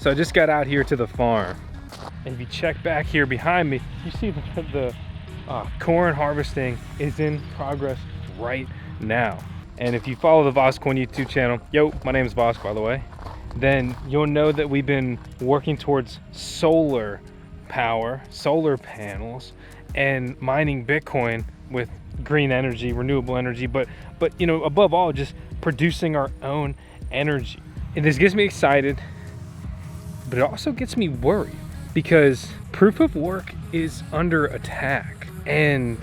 So I just got out here to the farm, and if you check back here behind me, you see the corn harvesting is in progress right now. And if you follow the VoskCoin YouTube channel, yo, my name is Vosk, by the way, then you'll know that we've been working towards solar power, solar panels, and mining Bitcoin with green energy, renewable energy, but you know, above all, just producing our own energy. And this gets me excited, but it also gets me worried because proof of work is under attack. And,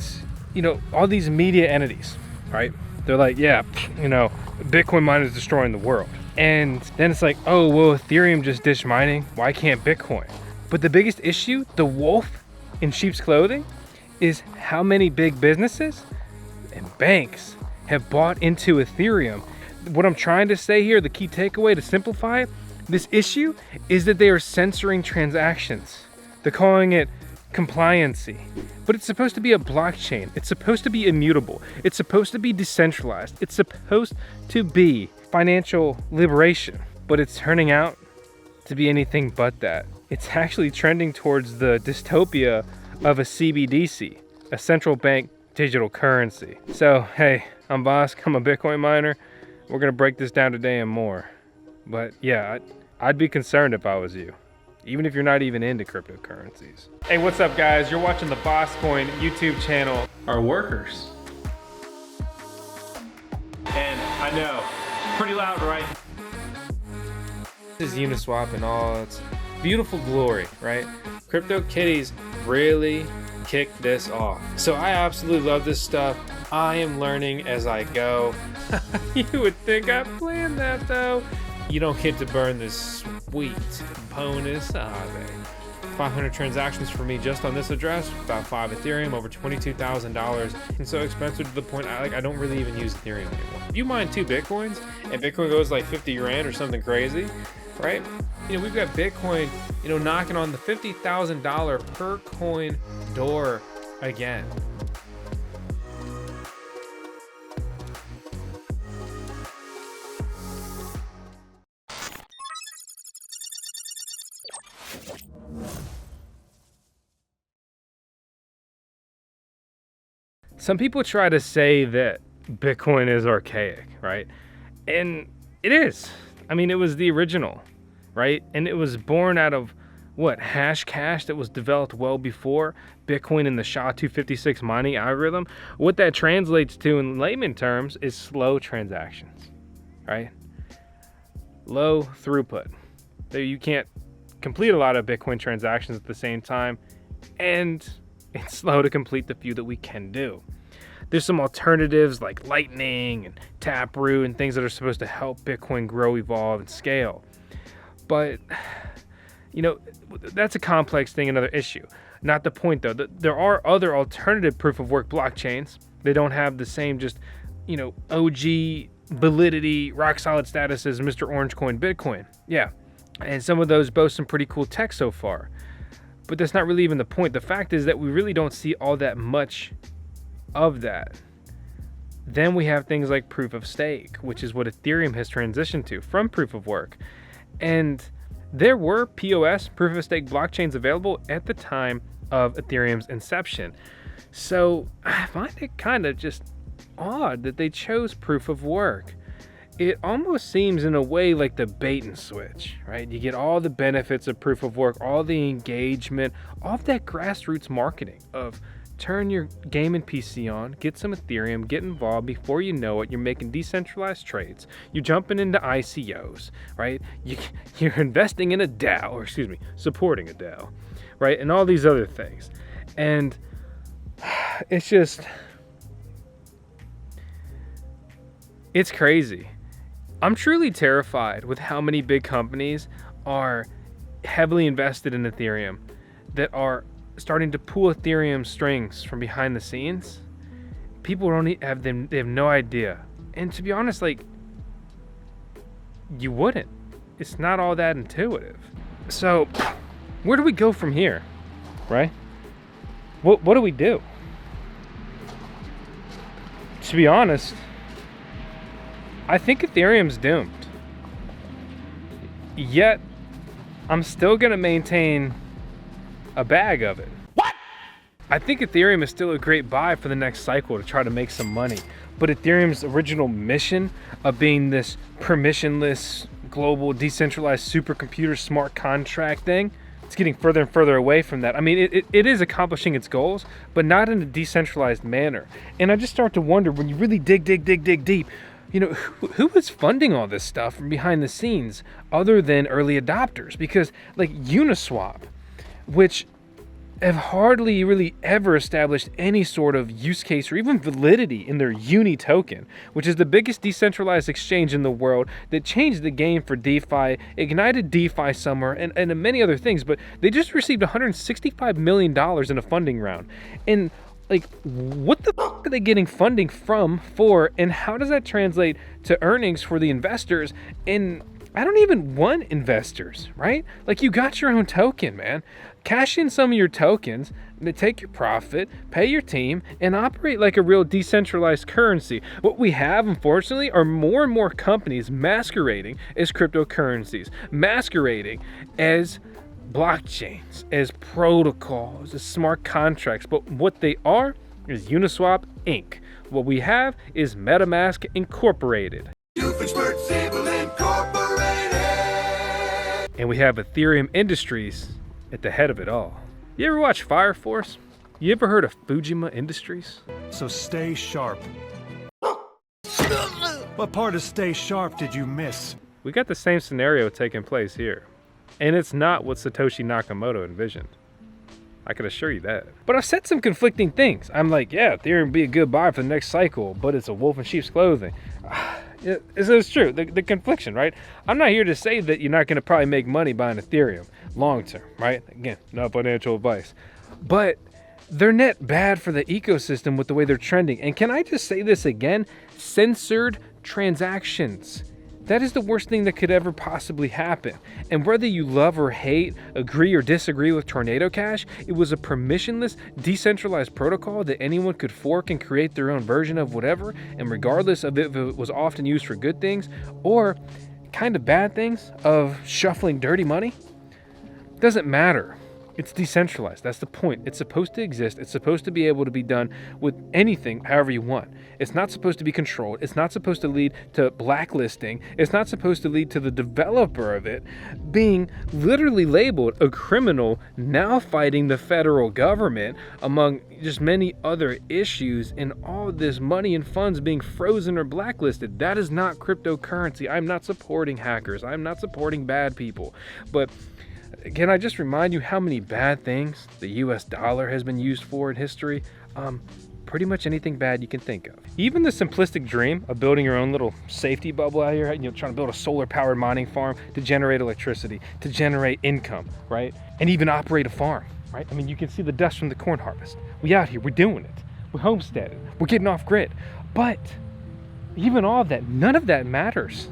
you know, all these media entities, right? They're like, yeah, you know, Bitcoin miners destroying the world. And then it's like, oh, well, Ethereum just ditched mining. Why can't Bitcoin? But the biggest issue, the wolf in sheep's clothing, is how many big businesses and banks have bought into Ethereum. What I'm trying to say here, the key takeaway to simplify it, this issue is that they are censoring transactions. They're calling it compliancy, but it's supposed to be a blockchain. It's supposed to be immutable. It's supposed to be decentralized. It's supposed to be financial liberation, but it's turning out to be anything but that. It's actually trending towards the dystopia of a CBDC, a central bank digital currency. So, hey, I'm Vosk, I'm a Bitcoin miner. We're gonna break this down today and more. But yeah, I'd be concerned if I was you, even if you're not even into cryptocurrencies. Hey, what's up guys? You're watching the VoskCoin YouTube channel. Our workers. And I know, pretty loud, right? This is Uniswap in all its beautiful glory, right? CryptoKitties really kicked this off. So I absolutely love this stuff. I am learning as I go. You would think I planned that though. You don't get to burn this sweet bonus, 500 transactions for me just on this address, about 5 Ethereum, over $22,000, and so expensive to the point I don't really even use Ethereum anymore. If you mine 2 Bitcoins and Bitcoin goes like 50 grand or something crazy, right? You know, we've got Bitcoin, you know, knocking on the $50,000 per coin door again. Some people try to say that Bitcoin is archaic, right? And it is. I mean, it was the original, right? And it was born out of what, Hashcash, that was developed well before Bitcoin in the SHA-256 mining algorithm. What that translates to in layman terms is slow transactions, right? Low throughput. So you can't complete a lot of Bitcoin transactions at the same time, and it's slow to complete the few that we can do. There's some alternatives like Lightning and Taproot and things that are supposed to help Bitcoin grow, evolve, and scale. But, you know, that's a complex thing, another issue. Not the point though. There are other alternative proof of work blockchains. They don't have the same just, you know, OG validity, rock solid status as Mr. Orange Coin Bitcoin. Yeah. And some of those boast some pretty cool tech so far. But that's not really even the point. The fact is that we really don't see all that much of that. Then we have things like proof of stake, which is what Ethereum has transitioned to from proof of work. And there were POS, proof of stake blockchains available at the time of Ethereum's inception. So I find it kind of just odd that they chose proof of work. It almost seems in a way like the bait and switch, right? You get all the benefits of proof of work, all the engagement, all of that grassroots marketing of turn your gaming PC on, get some Ethereum, get involved. Before you know it, you're making decentralized trades. You're jumping into ICOs, right? You're investing in a DAO, or excuse me, supporting a DAO, right? And all these other things. And it's just, it's crazy. I'm truly terrified with how many big companies are heavily invested in Ethereum that are starting to pull Ethereum strings from behind the scenes. People don't have them, they have no idea. And to be honest, like, you wouldn't. It's not all that intuitive. So where do we go from here, right? What do we do? To be honest, I think Ethereum's doomed. Yet I'm still gonna maintain a bag of it. What? I think Ethereum is still a great buy for the next cycle to try to make some money. But Ethereum's original mission of being this permissionless, global, decentralized supercomputer smart contract thing, it's getting further and further away from that. I mean, it is accomplishing its goals, but not in a decentralized manner. And I just start to wonder, when you really dig deep, you know, who is funding all this stuff from behind the scenes other than early adopters? Because like Uniswap, which have hardly really ever established any sort of use case or even validity in their Uni token, which is the biggest decentralized exchange in the world that changed the game for DeFi, ignited DeFi summer, and many other things. But they just received $165 million in a funding round. And like, what the fuck are they getting funding from, for, and how does that translate to earnings for the investors? And I don't even want investors, right? Like, you got your own token, man. Cash in some of your tokens, take your profit, pay your team, and operate like a real decentralized currency. What we have, unfortunately, are more and more companies masquerading as cryptocurrencies, masquerading as blockchains, as protocols, as smart contracts. But what they are is Uniswap Inc. What we have is MetaMask Incorporated. And we have Ethereum Industries at the head of it all. You ever watch Fire Force? You ever heard of Fujima Industries? So stay sharp. What part of stay sharp did you miss? We got the same scenario taking place here. And it's not what Satoshi Nakamoto envisioned. I can assure you that. But I've said some conflicting things. I'm like, yeah, Ethereum would be a good buy for the next cycle, but it's a wolf in sheep's clothing. It's true, the confliction, right? I'm not here to say that you're not going to probably make money buying Ethereum long term, right? Again, not financial advice. But they're net bad for the ecosystem with the way they're trending. And can I just say this again? Censored transactions. That is the worst thing that could ever possibly happen. And whether you love or hate, agree or disagree with Tornado Cash, it was a permissionless, decentralized protocol that anyone could fork and create their own version of whatever, and regardless of if it was often used for good things or kind of bad things of shuffling dirty money, doesn't matter. It's decentralized. That's the point. It's supposed to exist. It's supposed to be able to be done with anything however you want. It's not supposed to be controlled. It's not supposed to lead to blacklisting. It's not supposed to lead to the developer of it being literally labeled a criminal, now fighting the federal government, among just many other issues, and all this money and funds being frozen or blacklisted. That is not cryptocurrency. I'm not supporting hackers. I'm not supporting bad people. But can I just remind you how many bad things the US dollar has been used for in history? Pretty much anything bad you can think of. Even the simplistic dream of building your own little safety bubble out here, trying to build a solar powered mining farm to generate electricity, to generate income, right? And even operate a farm, right? I mean, you can see the dust from the corn harvest. We out here, we're doing it. We're homesteading, we're getting off grid. But even all of that, none of that matters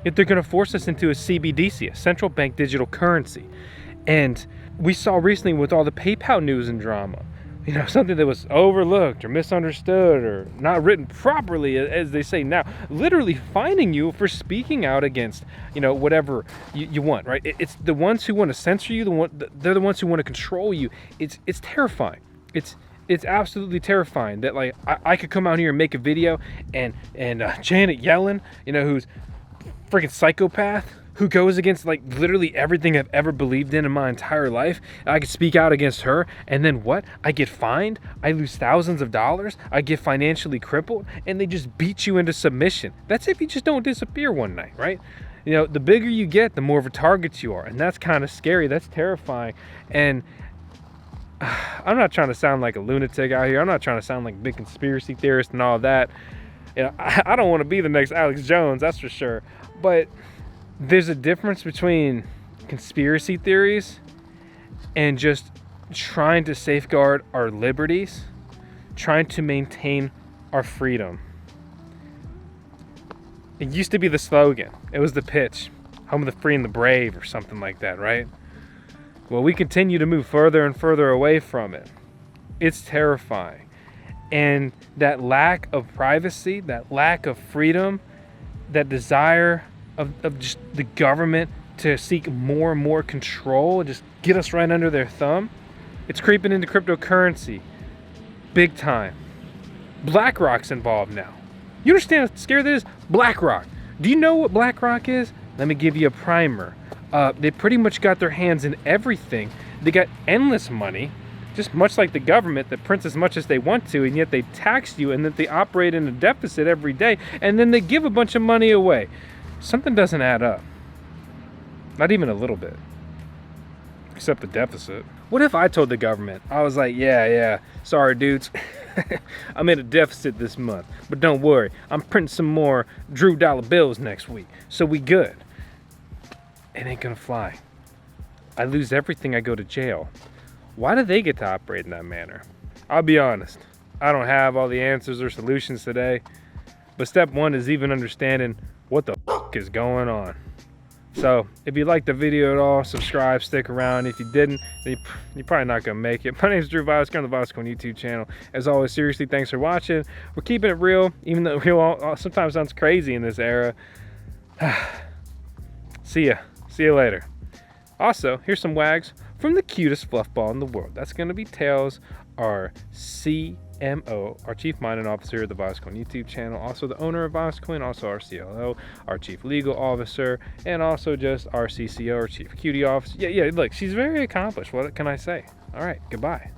if they're going to force us into a CBDC, a central bank digital currency. And we saw recently with all the PayPal news and drama, something that was overlooked or misunderstood or not written properly, as they say now, literally fining you for speaking out against, whatever you want, right? It's the ones who want to censor you, they're the ones who want to control you. It's terrifying. It's absolutely terrifying that, like, I could come out here and make a video and Janet Yellen, who's freaking psychopath, who goes against like literally everything I've ever believed in my entire life. I could speak out against her, and then what? I get fined, I lose thousands of dollars, I get financially crippled, and they just beat you into submission. That's if you just don't disappear one night, right? The bigger you get, the more of a target you are, and that's kind of scary. That's terrifying. And I'm not trying to sound like a lunatic out here. I'm not trying to sound like a big conspiracy theorist and all that. I don't want to be the next Alex Jones, that's for sure. But there's a difference between conspiracy theories and just trying to safeguard our liberties, trying to maintain our freedom. It used to be the slogan. It was the pitch. Home of the free and the brave, or something like that, right? Well, we continue to move further and further away from it. It's terrifying. And that lack of privacy, that lack of freedom, that desire of just the government to seek more and more control and just get us right under their thumb. It's creeping into cryptocurrency. Big time. BlackRock's involved now. You understand how scary that is? BlackRock. Do you know what BlackRock is? Let me give you a primer. They pretty much got their hands in everything. They got endless money, just much like the government that prints as much as they want to, and yet they tax you, and that they operate in a deficit every day, and then they give a bunch of money away. Something doesn't add up. Not even a little bit. Except the deficit. What if I told the government, I was like, yeah, sorry dudes, I'm in a deficit this month, but don't worry, I'm printing some more Drew dollar bills next week, so we good. It ain't gonna fly. I lose everything, I go to jail. Why do they get to operate in that manner? I'll be honest, I don't have all the answers or solutions today, but step one is even understanding what the f is going on. So if you liked the video at all, subscribe, stick around. If you didn't, then you're probably not gonna make it. My name is Drew VoskCoin on the VoskCoin YouTube channel. As always, seriously, thanks for watching. We're keeping it real, even though real sometimes sounds crazy in this era. See ya later. Also, here's some wags from the cutest fluff ball in the world. That's gonna be Tails, our CMO, our Chief Mining Officer of the VoskCoin YouTube channel, also the owner of VoskCoin, also our CLO, our Chief Legal Officer, and also just our CCO, our Chief Cutie Officer. Yeah, look, she's very accomplished. What can I say? All right, goodbye.